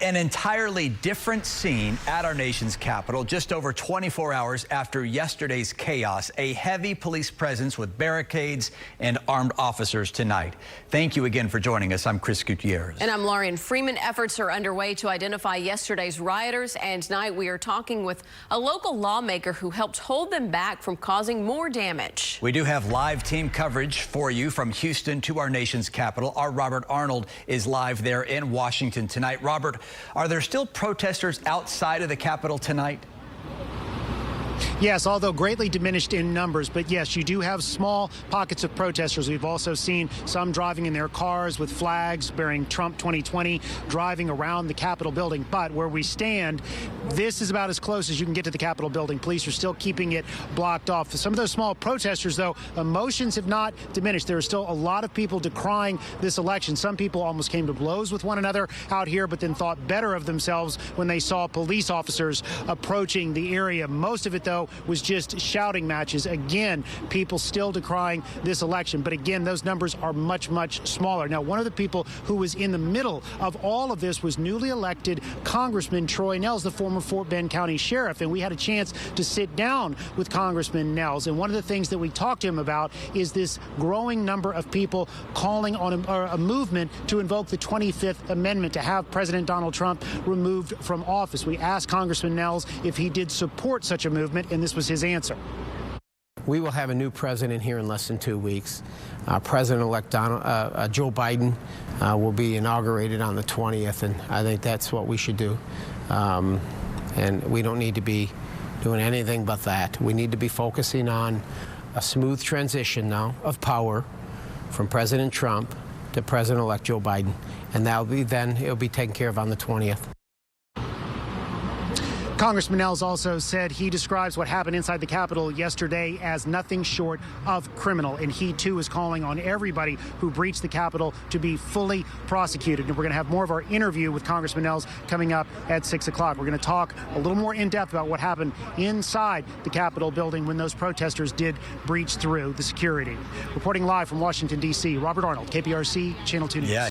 An entirely different scene at our nation's capital just over 24 hours after yesterday's chaos. A heavy police presence with barricades and armed officers tonight. Thank you again for joining us. I'm Chris Gutierrez. And I'm Lauren Freeman. Efforts are underway to identify yesterday's rioters, and tonight we are talking with a local lawmaker who helped hold them back from causing more damage. We do have live team coverage for you from Houston to our nation's capital. Our Robert Arnold is live there in Washington tonight. Robert, are there still protesters outside of the Capitol tonight? Yes, although greatly diminished in numbers. But yes, you do have small pockets of protesters. We've also seen some driving in their cars with flags bearing Trump 2020, driving around the Capitol building. But where we stand, this is about as close as you can get to the Capitol building. Police are still keeping it blocked off. For some of those small protesters, though, emotions have not diminished. There are still a lot of people decrying this election. Some people almost came to blows with one another out here, but then thought better of themselves when they saw police officers approaching the area. Most of it, though, was just shouting matches. Again, people still decrying this election. But again, those numbers are much, much smaller. Now, one of the people who was in the middle of all of this was newly elected Congressman Troy Nehls, the former Fort Bend County Sheriff. And we had a chance to sit down with Congressman Nehls. And one of the things that we talked to him about is this growing number of people calling on a movement to invoke the 25th Amendment to have President Donald Trump removed from office. We asked Congressman Nehls if he did support such a movement, and this was his answer. We will have a new president here in less than 2 weeks. President-elect Joe Biden will be inaugurated on the 20th, and I think that's what we should do. And we don't need to be doing anything but that. We need to be focusing on a smooth transition now of power from President Trump to President-elect Joe Biden, and it'll be taken care of on the 20th. Congressman Nehls also said he describes what happened inside the Capitol yesterday as nothing short of criminal. And he, too, is calling on everybody who breached the Capitol to be fully prosecuted. And we're going to have more of our interview with Congressman Nehls coming up at 6 o'clock. We're going to talk a little more in depth about what happened inside the Capitol building when those protesters did breach through the security. Reporting live from Washington, D.C., Robert Arnold, KPRC, Channel 2 News. Yeah.